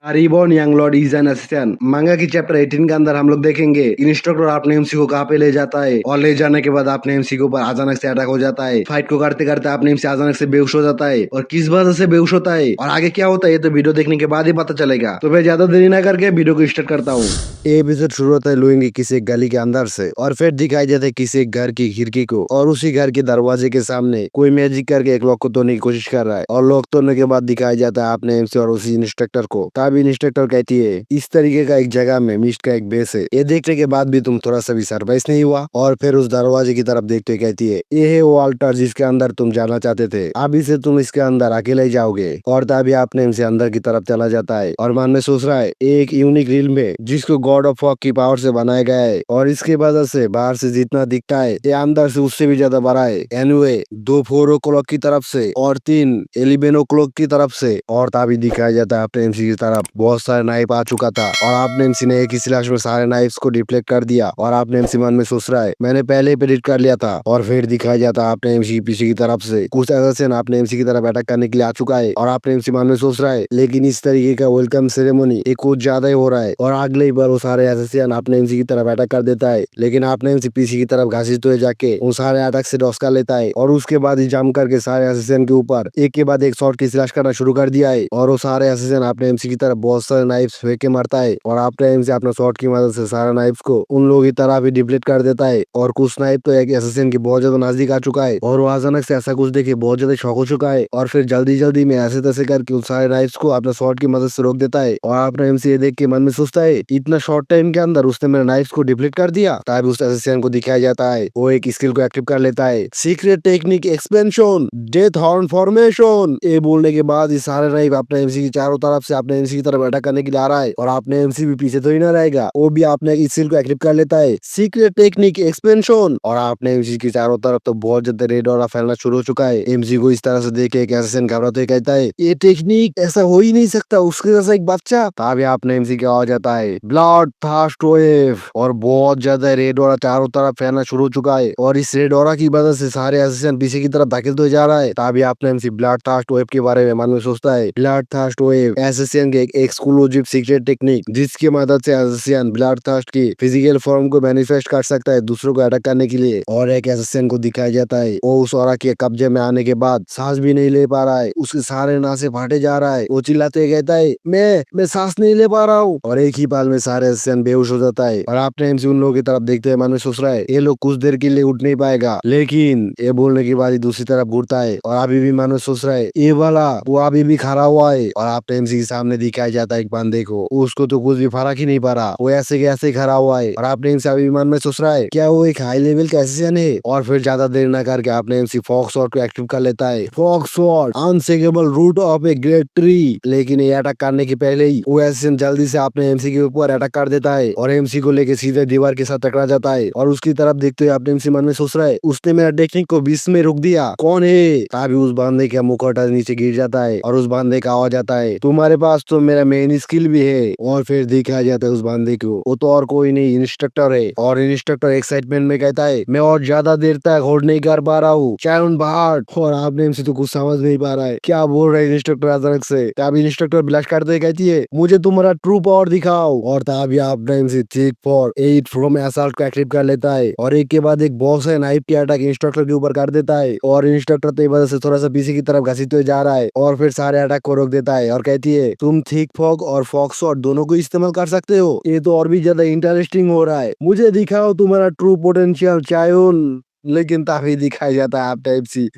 Reborn young Lord is an assistant. मांगा की chapter 18 के अंदर हम लोग देखेंगे इंस्ट्रक्टर अपने एमसी को कहाँ पे ले जाता है और ले जाने के बाद अपने एमसी के ऊपर अचानक से अटैक हो जाता है। फाइट को करते करते अपने एमसी अचानक से बेहोश हो जाता है और किस वजह से बेहोश होता है और आगे क्या होता है ये तो वीडियो देखने के बाद ही पता चलेगा। तो मैं ज्यादा देरी ना करके वीडियो को स्टार्ट करता हूँ। ये एपिसोड शुरू होता है लुइंग की किसी एक गली के अंदर से और फिर दिखाई देता है किसी एक घर की खिड़की को और उसी घर के दरवाजे के सामने कोई मैजिक करके एक लॉक को तोड़ने की कोशिश कर रहा है और लॉक तोड़ने के बाद दिखाया जाता है अपने एमसी और उसी इंस्ट्रक्टर को। तब इंस्ट्रक्टर कहती है इस तरीके का एक जगह में मिस्ट का एक बेस है, ये देखने के बाद भी तुम थोड़ा सा भी सरप्राइज नहीं हुआ। और फिर उस दरवाजे की तरफ देखते हुए कहती है ये है वो अल्टर जिसके अंदर तुम जाना चाहते थे, अभी से तुम इसके अंदर अकेले ही जाओगे। और तभी आपने इनसे अंदर की तरफ चला जाता है और मन में सोच रहा है एक यूनिक रील में जिसको गॉड ऑफ फॉग की पावर से बनाया गया है और इसके वजह से बाहर से जितना दिखता है ये अंदर से उससे भी ज्यादा बड़ा है। एनीवे 2 4 o'clock की तरफ से और 3 11 o'clock की तरफ से। और तभी दिखाया जाता है अपने एमसी की तरफ बहुत सारे नाइफ आ चुका था और आपने एमसी ने एक ही स्लैश में सारे नाइफ्स को डिफ्लेक्ट कर दिया और आपने एमसी मन में सोच रहा है मैंने पहले ही प्रेडिक्ट कर लिया था। और फिर दिखाया जाता है आपने एमसी की पीछे की तरफ से कुछ असैसिन आपने एमसी की तरफ अटैक करने के लिए आ चुका है और आपने एमसी मन में सोच रहा है लेकिन इस तरीके का वेलकम सेरेमनी एक कुछ ज्यादा ही हो रहा है। और अगले ही बार वो सारे असैसिन आपने एमसी की तरफ अटैक कर देता है लेकिन आपने एमसी पीछे की तरफ घसीटते हुए जाके उन सारे अटैक से डॉस कर लेता है और उसके बाद ही जम करके सारे असैसिन के ऊपर एक के बाद एक शॉट की स्लैश करना शुरू कर दिया है और वो सारे असैसिन आपने एमसी की तरफ बहुत सारे नाइफ्स फेंक के मारता है और आपने एमसी अपने शॉट की मदद से सारे नाइफ्स को उन लोगों की तरह भी डिप्लीट कर देता है। और कुछ नाइफ तो एक असैसिन की बहुत ज्यादा नजदीक आ चुका है और वो अचानक से ऐसा कुछ देखे बहुत ज्यादा शॉक हो चुका है और फिर जल्दी जल्दी में ऐसे तैसे करके उन सारे नाइफ्स को अपने शॉट की मदद से रोक देता है। और आपने एमसी ये देख के मन में सोचता है इतना शॉर्ट टाइम के अंदर उसने मेरे नाइफ्स को डिप्लीट कर दिया। तभी उस असैसिन को दिखाया जाता है वो एक स्किल को एक्टिव कर लेता है secret technique expansion death horn formation. ये बोलने के बाद ये सारे नाइफ अपने एमसी की चारों तरफ से अपने एमसी की तरफ अटैक करने के लिए आ रहा है और आपने एमसी भी पीछे तो ही ना रहेगा, वो भी आपने इस स्किल को एक्टिव कर लेता है सीक्रेट टेक्निक एक्सपेंशन। और आपने एमसी की चारों तरफ तो बहुत ज्यादा रेड ऑरा फैलना शुरू हो चुका है। एमसी को इस तरह से देख के एक असैसिन घबराते हुए कहता है ये टेक्निक ऐसा हो ही नहीं सकता, उसके जैसा एक बच्चा। तभी आपने एमसी क्या हो जाता है ब्लड थर्स्ट वेव और बहुत ज्यादा रेड ऑरा चारों तरफ फैलना शुरू हो चुका है और इस रेड ऑरा की वजह से सारे असैसिन पीछे की तरफ धकेलते हुए जा रहा है। तभी आपने एमसी ब्लड थर्स्ट वेव के बारे में मन में सोचता है ब्लड थर्स्ट वेव असैसिन के एक एक्सक्लूसिव सीक्रेट टेक्निक जिसकी मदद से असैसिन ब्लड थर्स्ट की फिजिकल फॉर्म को मैनिफेस्ट कर सकता है दूसरों को अटैक करने के लिए। और एक असैसिन को दिखाया जाता है वो उस ऑरा के कब्जे में आने के बाद सांस भी नहीं ले पा रहा है, उसके सारे नासे फाटे जा रहा है, वो चिल्लाते कहता है मैं सांस नहीं ले पा रहा हूँ। और एक ही पल में सारे असैसिन बेहोश हो जाता है और आपने एमसी उन लोगों की तरफ देखते हुए मन में सोच रहा है ये लोग कुछ देर के लिए उठ नहीं पाएगा, लेकिन ये बोलने के बाद ही दूसरी तरफ घूरता है और अभी भी मन में सोच रहा है ये वाला वो अभी भी खड़ा हुआ है। और आपने एमसी के सामने दिखाया जाता है एक बंदे को, उसको तो कुछ भी फर्क ही नहीं पड़ रहा, वो ऐसे के ऐसे खड़ा हुआ है और आपने एमसी अभी भी मन में सोच रहा है क्या वो एक हाई लेवल का असैसिन है। और फिर ज्यादा देर न करके आपने एमसी फॉग शॉट को एक्टिव कर लेता है fog shot unshakable root of a great tree. लेकिन ये अटैक करने के पहले ही वो असैसिन जल्दी से आपने एमसी के ऊपर अटैक कर देता है और एमसी को लेके सीधे दीवार के साथ टकरा जाता है। और उसकी तरफ देखते हुए आपने एमसी मन में सोच रहा है उसने मेरा टेक्निक को बीच में रोक दिया, कौन है। तभी उस बंदे का मुखौटा नीचे गिर जाता है और उस बंदे का आवाज आता है तुम्हारे पास तो मेरा मेन स्किल भी है। और फिर दिखाया जाता है उस बंदे को वो तो और कोई नहीं इंस्ट्रक्टर है और इंस्ट्रक्टर एक्साइटमेंट में कहता है मैं और ज्यादा देर तक होल्ड नहीं कर पा रहा हूँ चाउन बाहर। और आपने एमसी तो कुछ समझ नहीं पा रहा है क्या बोल रहा है इंस्ट्रक्टर अचानक से। तभी इंस्ट्रक्टर ब्लश करते कहती है मुझे तुम्हारा ट्रू पावर दिखाओ। और तभी आपने MC thick for 8 from assault को एक्टिव कर लेता है और एक के बाद एक बॉस है नाइफ की अटैक इंस्ट्रक्टर के ऊपर कर देता है और इंस्ट्रक्टर तो वजह से थोड़ा सा पीछे की तरफ घसीटते हुए जा रहा है और फिर सारे अटैक को रोक देता है और कहती है तुम थिक फॉग और फॉग शॉट दोनों को इस्तेमाल कर सकते हो, ये तो और भी ज्यादा इंटरेस्टिंग हो रहा है, मुझे दिखाओ तुम्हारा ट्रू पोटेंशियल चायोन। लेकिन तभी दिखाया जाता है आप टाइप सी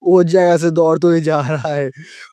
वो जगह से दौड़ते हुए जा रहा है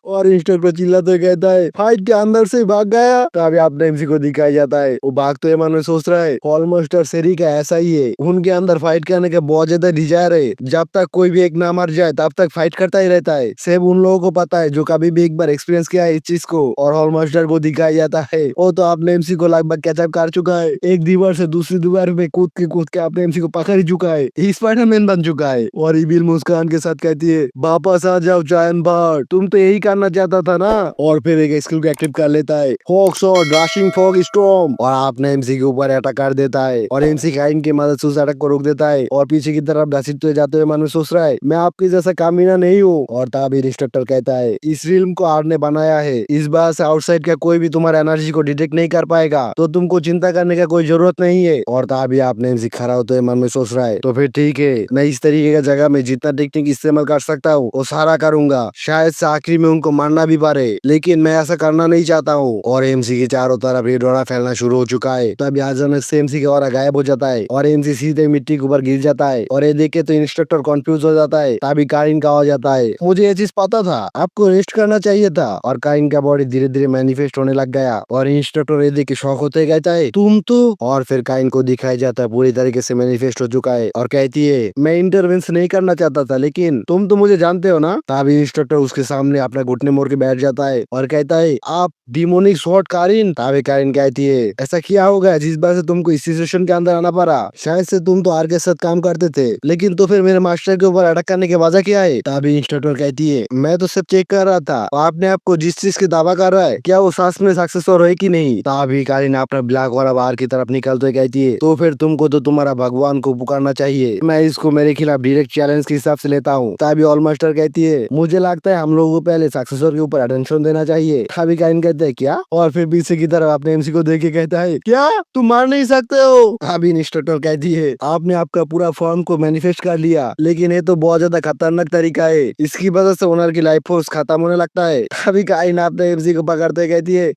और इंस्ट्रक्टर चिल्लाते हुए कहता है फाइट के अंदर से भाग गया। तभी आपने एमसी को दिखाया जाता है वो भागते हुए मन में सोच रहा है ऑलमोस्ट सेरी का ऐसा ही है, उनके अंदर फाइट करने का बहुत ज्यादा डिजायर है, जब तक कोई भी एक ना मर जाए तब तक फाइट करता ही रहता है, सिर्फ उन लोगों को पता है जो कभी भी एक बार एक्सपीरियंस किया है इस चीज को। और हॉलमास्टर को दिखाया जाता है वो तो आपने एमसी को लगभग कैचअप कर चुका है, एक दीवार से दूसरी दीवार में कूद के आपने एमसी को पकड़ ही चुका है, स्पाइडरमैन बन चुका है। और इविल मुस्कान के साथ कहती है वापस आ जाओ जायन बर्ड, तुम तो यही करना चाहता था ना। और फिर एक स्किल को एक्टिव कर लेता है, fog shot, rushing fog storm, और आपने एमसी के ऊपर अटैक कर देता है और एमसी काइन की मदद से उस अटैक को रोक देता है और पीछे की तरफ घसीटते जाते हुए मन में सोच रहा है मैं आपके जैसा कामीना नहीं हूँ। और तभी इंस्ट्रक्टर कहता है इस रिल्म को आपने बनाया है, इस बात से आउटसाइड का कोई भी तुम्हारा एनर्जी को डिटेक्ट नहीं कर पाएगा, तो तुमको चिंता करने का कोई जरूरत नहीं है। और तभी आपने एमसी खड़ा होते हुए मन में सोच रहा है तो फिर ठीक है, मैं इस तरीके का जगह में जितना टेक्निक इस्तेमाल कर सकता हूँ वो सारा करूंगा, शायद से आखिरी में उनको मारना भी पारे, लेकिन मैं ऐसा करना नहीं चाहता हूँ। और एमसी के चारों तरफ ये डोरा फैलना शुरू हो चुका है। तभी अचानक से एमसी का ऑरा गायब हो जाता है और एमसी सीधे मिट्टी के ऊपर गिर जाता है और ये देख के तो इंस्ट्रक्टर कंफ्यूज हो जाता है। तभी कारिन का आ जाता है, मुझे ये चीज पता था, आपको रेस्ट करना चाहिए था। और कारिन का बॉडी धीरे धीरे मैनिफेस्ट होने लग गया और इंस्ट्रक्टर ये देख के शौक होते कहता है तुम तो। और फिर कारिन को दिखाया जाता है पूरी तरीके से मैनिफेस्ट हो चुका है और कहती है मैं इंटरवेंशन नहीं करना चाहता था, लेकिन तुम तो मुझे जानते हो ना। तभी इंस्ट्रक्टर उसके सामने अपना घुटने मोड़ के बैठ जाता है और कहता है आप डिमोनिक शॉट कारिन। तभी कारिन कहती है ऐसा क्या होगा जिस बात से तुमको इस सिचुएशन के अंदर आना पड़ा, शायद से तुम तो आर के साथ काम करते थे, लेकिन तो फिर मेरे मास्टर के ऊपर अटैक करने की वजह क्या है। तभी इंस्ट्रक्टर कहती है मैं तो सब चेक कर रहा था, आपने आपको जिस चीज की दावा कर रहा है क्या वो सांस में सक्सेसफुल है कि नहीं। तभी कारिन अपना ब्लैक वाला बाहर की तरफ निकलते कहती है तो फिर तुमको तो तुम्हारा भगवान को पुकारना चाहिए, मैं इसको मेरे खिलाफ डायरेक्ट चैलेंज के हिसाब से लेता हूँ। तभी ऑल मास्टर कहती है मुझे लगता है हम लोगों को पहले सक्सेसर के ऊपर अटेंशन देना चाहिए। तभी कारिन कहते हैं क्या, और फिर पीछे की तरफ अपने एमसी को देख के कहता है क्या तुम मार नहीं सकते हो। अभी इंस्ट्रक्टर कहती है आपने आपका पूरा फॉर्म को मैनिफेस्ट कर लिया, लेकिन ये तो बहुत ज्यादा खतरनाक तरीका है, इसकी वजह से ओनर की लाइफ फोर्स खत्म होने लगता है। अभी कारिन अपने एमसी को पकड़ते कहती है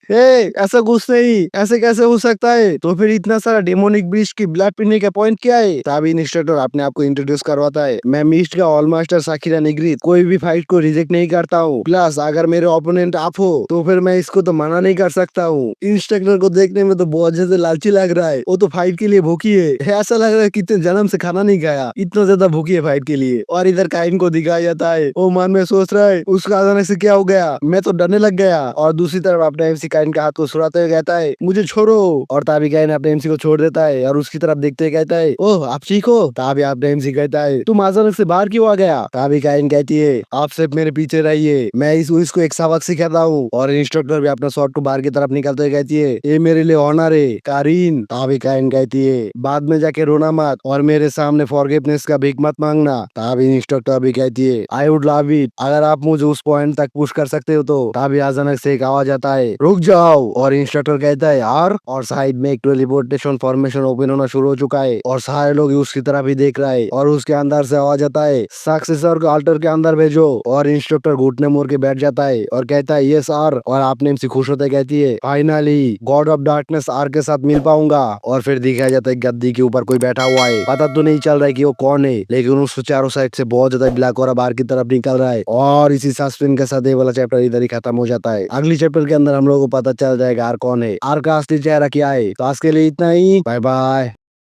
ऐसा कुछ नहीं, ऐसे कैसे हो सकता है, तो फिर इतना सारा डेमोनिक बीस्ट की ब्लड पीने का पॉइंट क्या है। तभी इंस्ट्रक्टर अपने आप को इंट्रोड्यूस करवाता है मैं मिस्ट का ऑल मास्टर साकिरा निग्रित, कोई भी फाइट को रिजेक्ट नहीं करता हूँ, प्लस अगर मेरे ओपोनेंट आप हो तो फिर मैं इसको तो मना नहीं कर सकता हूँ। इंस्ट्रक्टर को देखने में तो बहुत ज्यादा लालची लग रहा है, वो तो फाइट के लिए भूखी है, ऐसा लग रहा है कितने जन्म से खाना नहीं खाया, इतना ज्यादा भूखी है फाइट के लिए। और इधर काइन को दिखाया जाता है वो मन में सोच रहा है उसका अचानक से क्या हो गया, मैं तो डरने लग गया। और दूसरी तरफ अपने एमसी काइन का हाथ को सुराते हुए कहता है मुझे छोड़ो। और तभी काइन अपने एमसी को छोड़ देता है और उसकी तरफ देखते हुए कहता है ओह आप ठीक हो। तभी अपने एमसी कहता है तुम अचानक से बाहर क्यों आ गया। तभी काइन कहती है आप सिर्फ मेरे पीछे रहिए, मैं इसको एक सबक सिखाता हूँ। और इंस्ट्रक्टर भी अपना शॉट को बाहर की तरफ निकलते हुए कहती है ये मेरे लिए ऑनर है कारिन। तभी काइन कहती है बाद में जाके रोना मत और मेरे सामने फॉरगिवनेस का भीख मत मांगना। तभी इंस्ट्रक्टर भी कहती है आई वुड लव इट, अगर आप मुझे उस पॉइंट तक पुश कर सकते हो तो। तभी अचानक से एक आवाज आता है रुक जाओ। और इंस्ट्रक्टर कहता है यार, और साइड में एक टेलीपोर्टेशन फॉर्मेशन ओपन होना शुरू हो चुका है और सारे लोग उसकी तरफ ही देख रहे हैं। और उसके अंदर से आवाज आता है सक्सेसर को अल्टर के अंदर भेजो। और इंस्ट्रक्टर घुटने मोड़ के बैठ जाता है और कहता है ये सर। और आपने से खुश होते कहती है फाइनली गॉड ऑफ डार्कनेस आर के साथ मिल पाऊंगा। और फिर दिखाया जाता है गद्दी के ऊपर कोई बैठा हुआ है, पता तो नहीं चल रहा है कि वो कौन है, लेकिन उसको चारों साइड से बहुत ज्यादा ब्लैक और बाहर की तरफ निकल रहा है। और इसी सस्पेंस के साथ ये वाला चैप्टर इधर ही खत्म हो जाता है। अगली चैप्टर के अंदर हम लोगों को पता चल जाएगा आर कौन है, आर का असली चेहरा क्या है। तो आज के लिए इतना ही, बाय बाय।